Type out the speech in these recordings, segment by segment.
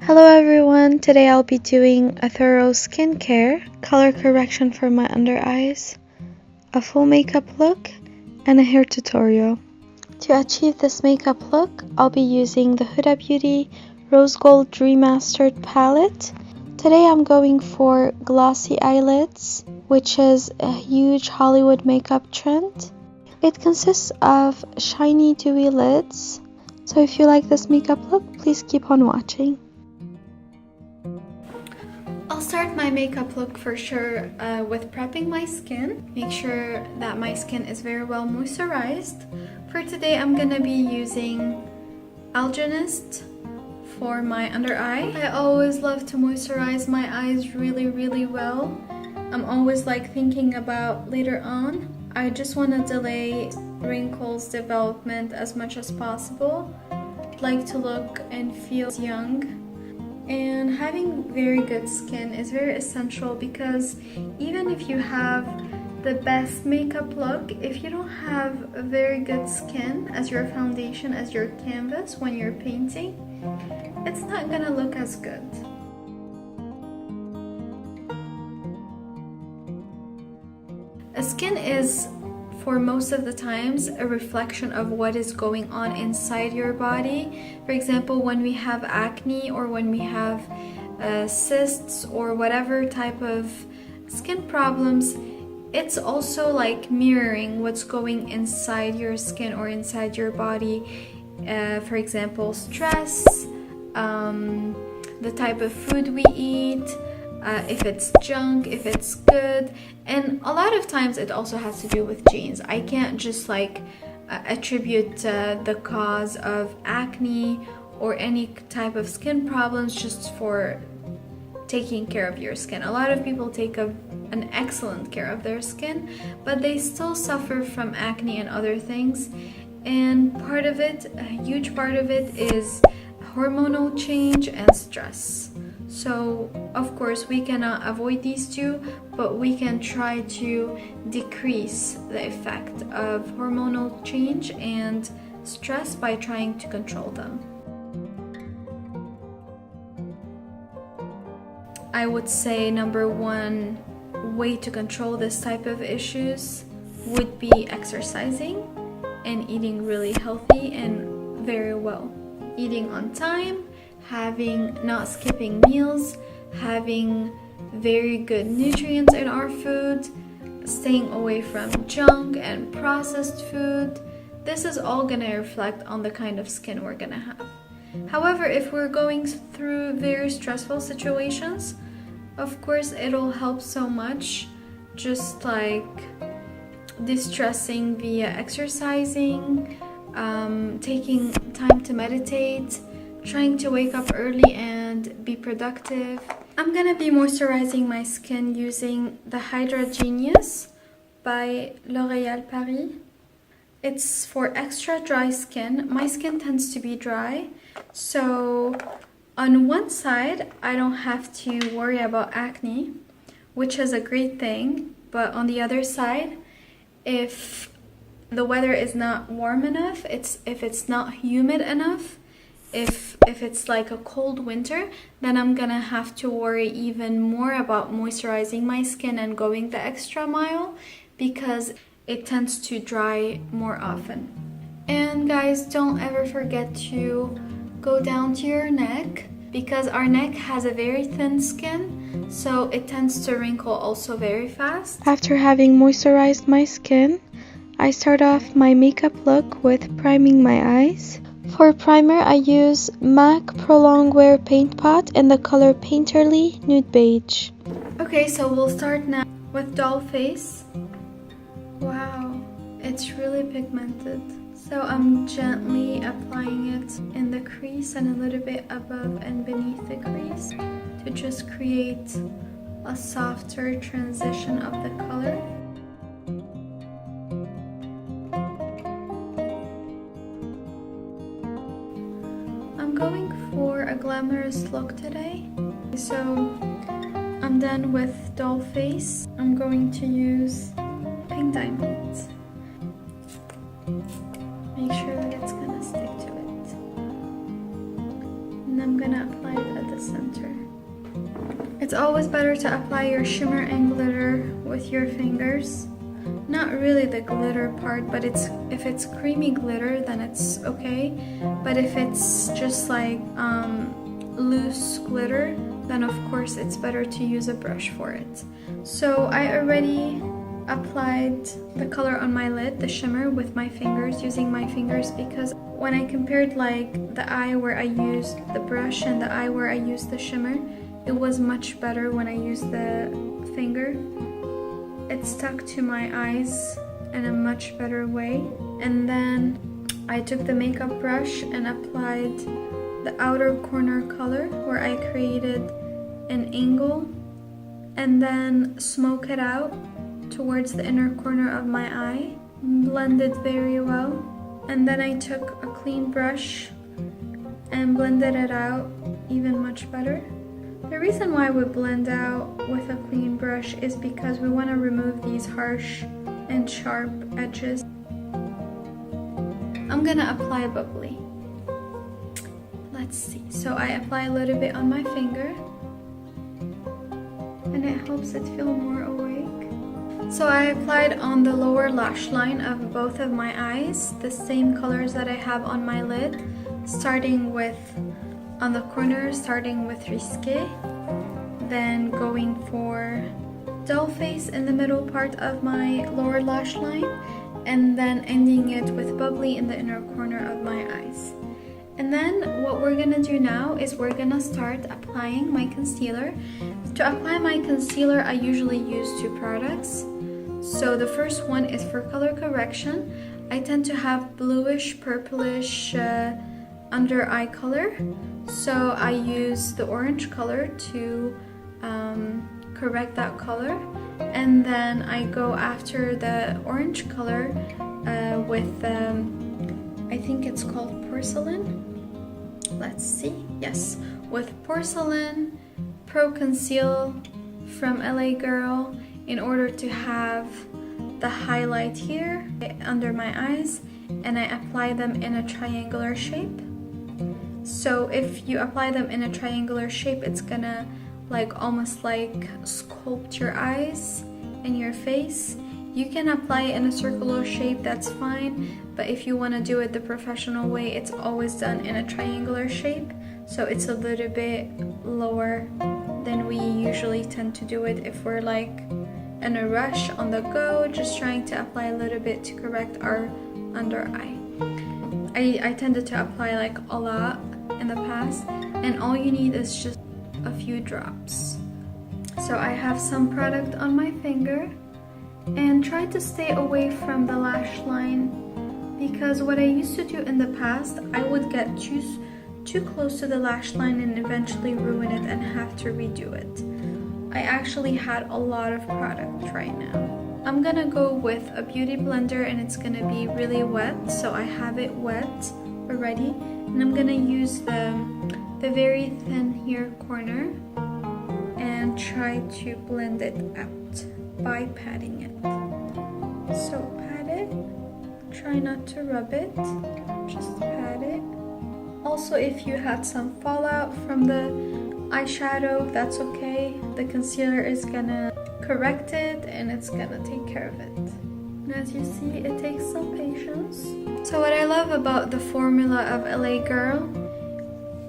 Hello everyone, today I'll be doing a thorough skincare, color correction for my under eyes, a full makeup look, and a hair tutorial. To achieve this makeup look, I'll be using the Huda Beauty Rose Gold Remastered palette. Today I'm going for glossy eyelids, which is a huge Hollywood makeup trend. It consists of shiny dewy lids, so if you like this makeup look, please keep on watching. I'll start my makeup look for sure with prepping my skin. Make sure that my skin is very well moisturized. For today, I'm gonna be using Algenist for my under eye. I always love to moisturize my eyes really well. I'm always like thinking about later on. I just want to delay wrinkles development as much as possible. I'd like to look and feel young. And having very good skin is very essential because even if you have the best makeup look, if you don't have a very good skin as your foundation, as your canvas when you're painting, it's not gonna look as good. A skin is, for most of the times, a reflection of what is going on inside your body. For example, when we have acne or when we have cysts or whatever type of skin problems, it's also like mirroring what's going inside your skin or inside your body. For example, stress, the type of food we eat, if it's junk, if it's good, and a lot of times it also has to do with genes. I can't just like attribute the cause of acne or any type of skin problems just for taking care of your skin. A lot of people take an excellent care of their skin, but they still suffer from acne and other things, and part of it, a huge part of it, is hormonal change and stress. So of course we cannot avoid these two, but we can try to decrease the effect of hormonal change and stress by trying to control them. I would say number one way to control this type of issues would be exercising and eating really healthy and very well. Eating on time, not skipping meals, having very good nutrients in our food, staying away from junk and processed food. This is all gonna reflect on the kind of skin we're gonna have. However, if we're going through very stressful situations, of course it'll help so much just like distressing via exercising, taking time to meditate, trying to wake up early and be productive. I'm gonna be moisturizing my skin using the Hydra Genius by L'Oréal Paris. It's for extra dry skin. My skin tends to be dry, so on one side I don't have to worry about acne, which is a great thing, but on the other side, if the weather is not warm enough, if it's not humid enough, if it's like a cold winter, then I'm gonna have to worry even more about moisturizing my skin and going the extra mile because it tends to dry more often. And guys, don't ever forget to go down to your neck because our neck has a very thin skin, so it tends to wrinkle also very fast. After having moisturized my skin, I start off my makeup look with priming my eyes. For primer, I use MAC Pro Longwear Paint Pot in the color Painterly Nude Beige. Okay, so we'll start now with Dollface. Wow, it's really pigmented. So I'm gently applying it in the crease and a little bit above and beneath the crease to just create a softer transition of the color. Going for a glamorous look today. So I'm done with Dollface. I'm going to use Pink Diamonds. Make sure that it's gonna stick to it. And I'm gonna apply it at the the center. It's always better to apply your shimmer and glitter with your fingers. Not really the glitter part, but if it's creamy glitter, then it's okay. But if it's just like loose glitter, then of course it's better to use a brush for it. So I already applied the color on my lid, the shimmer, with my fingers, using my fingers, because when I compared like the eye where I used the brush and the eye where I used the shimmer, it was much better when I used the finger. It stuck to my eyes in a much better way. And then I took the makeup brush and applied the outer corner color where I created an angle, and then smoke it out towards the inner corner of my eye. Blended very well. And then I took a clean brush and blended it out even much better. The reason why we blend out with a clean brush is because we want to remove these harsh and sharp edges. I'm gonna apply Bubbly. Let's see. So I apply a little bit on my finger, and it helps it feel more awake. So I applied on the lower lash line of both of my eyes the same colors that I have on my lid, starting with on the corner, starting with Risqué, then going for Dollface in the middle part of my lower lash line, and then ending it with Bubbly in the inner corner of my eyes. And then what we're gonna do now is we're gonna start applying my concealer. To apply my concealer, I usually use two products. So the first one is for color correction. I tend to have bluish, purplish under eye color. So I use the orange color to correct that color. And then I go after the orange color with, I think it's called Porcelain. Let's see, yes, with Porcelain Pro Conceal from LA Girl, in order to have the highlight here under my eyes, and I apply them in a triangular shape. So if you apply them in a triangular shape, it's gonna like almost like sculpt your eyes and your face. You can apply it in a circular shape, that's fine, but if you want to do it the professional way, it's always done in a triangular shape, so it's a little bit lower than we usually tend to do it if we're like in a rush on the go, just trying to apply a little bit to correct our under eye. I tended to apply like a lot in the past, and all you need is just a few drops. So I have some product on my finger, and try to stay away from the lash line, because what I used to do in the past, I would get too close to the lash line and eventually ruin it and have to redo it. I actually had a lot of product right now. I'm gonna go with a beauty blender, and it's gonna be really wet, so I have it wet already, and I'm gonna use the very thin here corner and try to blend it out by patting it. So pat it, try not to rub it, just pat it. Also, if you had some fallout from the eyeshadow, that's okay. The concealer is gonna correct it, and it's gonna take care of it. And as you see, it takes some patience. So what I love about the formula of LA Girl,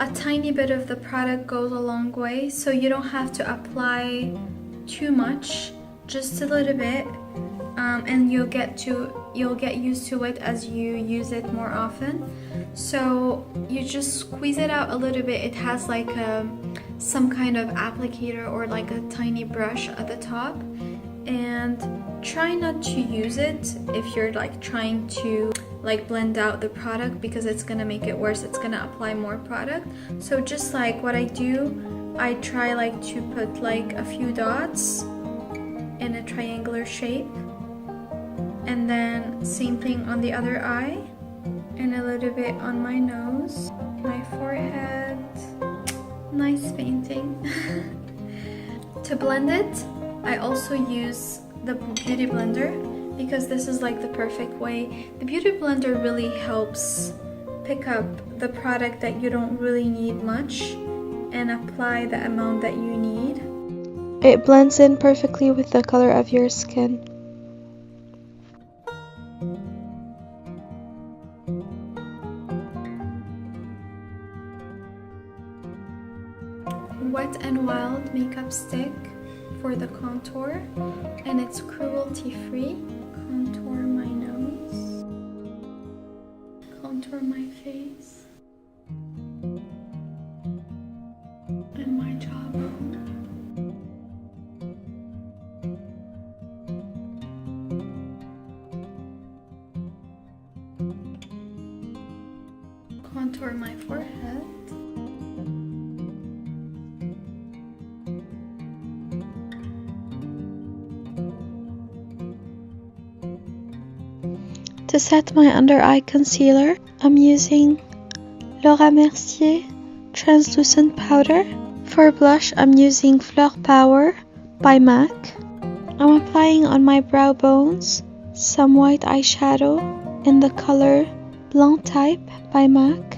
a tiny bit of the product goes a long way, so you don't have to apply too much, just a little bit, and you'll get used to it as you use it more often. So you just squeeze it out a little bit. It has like some kind of applicator or like a tiny brush at the top, and try not to use it if you're like trying to like blend out the product, because it's gonna make it worse. It's gonna apply more product. So just like what I do, I try like to put like a few dots in a triangular shape, and then same thing on the other eye, and a little bit on my nose, my forehead. Nice painting. To blend it, I also use the beauty blender, because this is like the perfect way. The beauty blender really helps pick up the product that you don't really need much, and apply the amount that you need. It blends in perfectly with the color of your skin. Wet n Wild makeup stick for the contour, and it's cruelty free. Contour my nose, contour my face, and my jawbone. Contour my forehead. To set my under eye concealer, I'm using Mercier translucent powder. For blush, I'm using Fleur Power by MAC. I'm applying on my brow bones some white eyeshadow in the color Blanc type by MAC.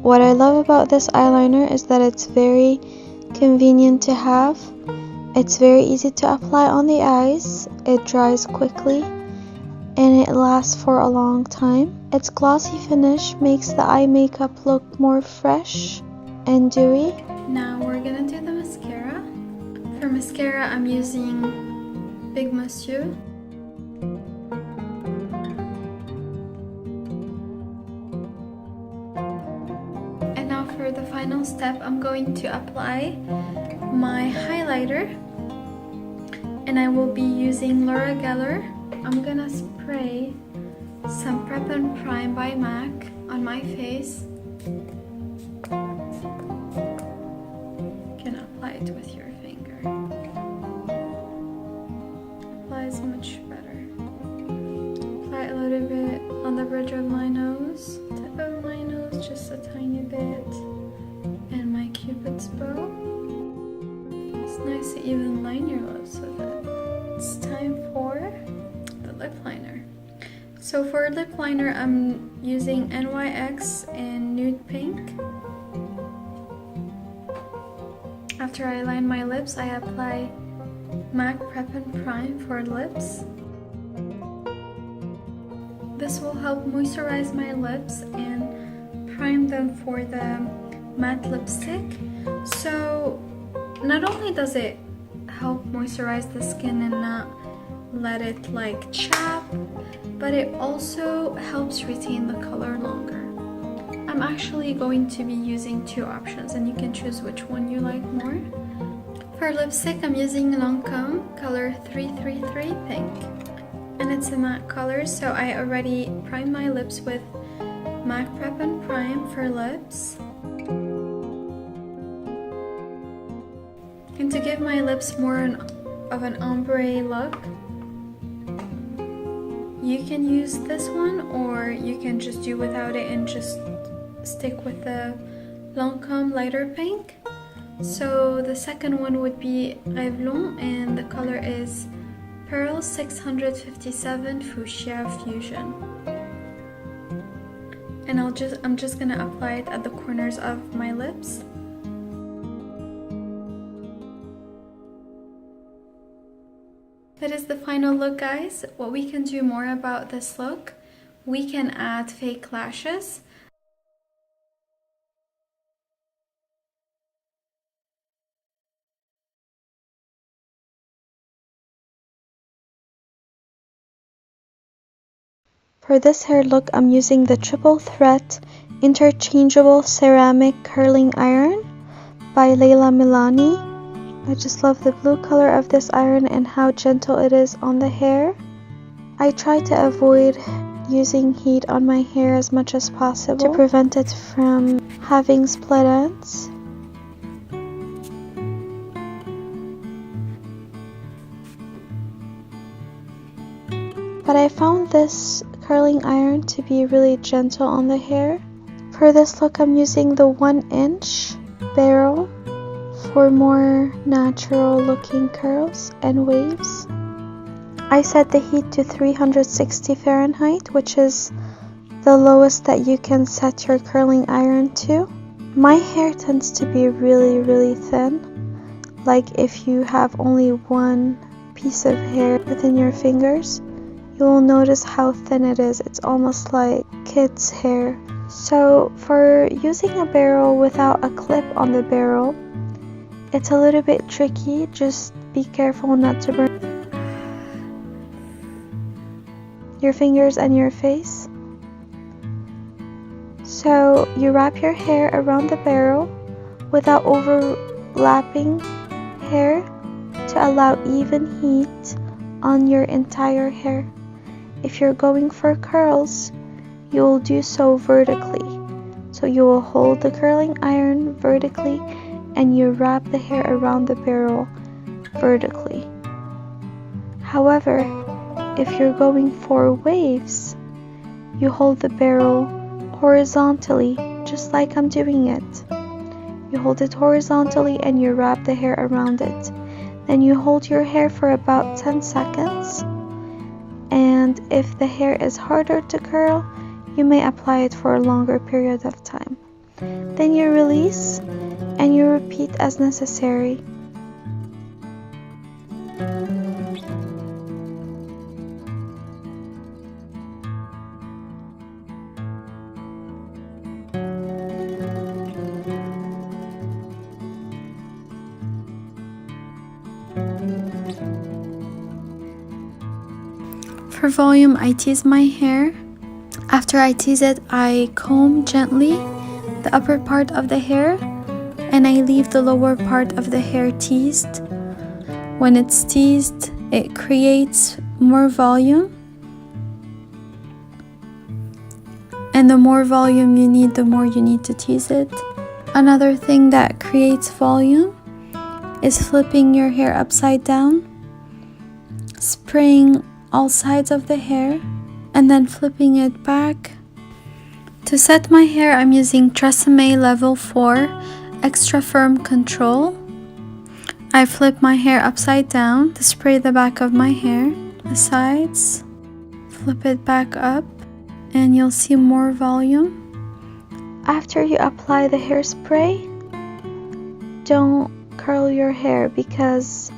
What I love about this eyeliner is that it's very convenient to have. It's very easy to apply on the eyes. It dries quickly and it lasts for a long time. Its glossy finish makes the eye makeup look more fresh and dewy. Now we're gonna do the mascara. For mascara, I'm using Big Monsieur. And now for the final step, I'm going to apply my highlighter. And I will be using Laura Geller. I'm gonna spray some Prep and Prime by MAC on my face. You can apply it with your finger. Applies much better. Apply a little bit on the bridge of my nose, tip of my nose, just a tiny bit, and my Cupid's bow. It's nice to even line your lips with it. It's time for lip liner. So for lip liner, I'm using NYX in Nude Pink. After I line my lips, I apply MAC Prep and Prime for lips. This will help moisturize my lips and prime them for the matte lipstick. So not only does it help moisturize the skin and not let it like chap, but it also helps retain the color longer. I'm actually going to be using two options and you can choose which one you like more. For lipstick, I'm using Lancome color 333 Pink, and it's a matte color, so I already primed my lips with MAC Prep and Prime for lips. And to give my lips more of an ombre look, you can use this one, or you can just do without it and just stick with the Lancome lighter pink. So the second one would be Revlon, and the color is Pearl 657 Fuschia Fusion. And I'm just gonna apply it at the corners of my lips. That is the final look, guys. What we can do more about this look, we can add fake lashes. For this hair look, I'm using the Triple Threat Interchangeable Ceramic Curling Iron by Leila Milani. I just love the blue color of this iron and how gentle it is on the hair. I try to avoid using heat on my hair as much as possible to prevent it from having split ends. But I found this curling iron to be really gentle on the hair. For this look, I'm using the 1-inch barrel for more natural looking curls and waves. I set the heat to 360 Fahrenheit, which is the lowest that you can set your curling iron to. My hair tends to be really thin. Like if you have only one piece of hair within your fingers, you will notice how thin it is. It's almost like kids' hair. So for using a barrel without a clip on the barrel, it's a little bit tricky. Just be careful not to burn your fingers and your face. So you wrap your hair around the barrel without overlapping hair to allow even heat on your entire hair. If you're going for curls, you will do so vertically. So you will hold the curling iron vertically and you wrap the hair around the barrel vertically. However, if you're going for waves, you hold the barrel horizontally, just like I'm doing it. You hold it horizontally and you wrap the hair around it. Then you hold your hair for about 10 seconds. And if the hair is harder to curl, you may apply it for a longer period of time. Then you release and you repeat as necessary. For volume, I tease my hair. After I tease it, I comb gently the upper part of the hair and I leave the lower part of the hair teased. When it's teased, it creates more volume. And the more volume you need, the more you need to tease it. Another thing that creates volume is flipping your hair upside down, spraying all sides of the hair, and then flipping it back. To set my hair, I'm using Tresemme Level 4 Extra Firm Control. I flip my hair upside down to spray the back of my hair, the sides, flip it back up, and you'll see more volume. After you apply the hairspray, don't curl your hair because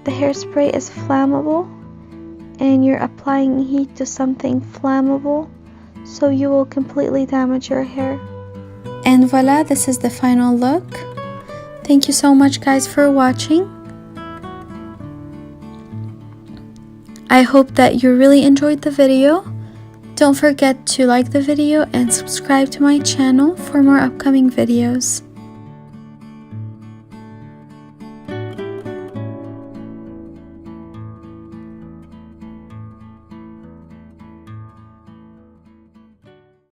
the hairspray is flammable and you're applying heat to something flammable, so you will completely damage your hair. And voila, this is the final look. Thank you so much guys for watching. I hope that you really enjoyed the video. Don't forget to like the video and subscribe to my channel for more upcoming videos.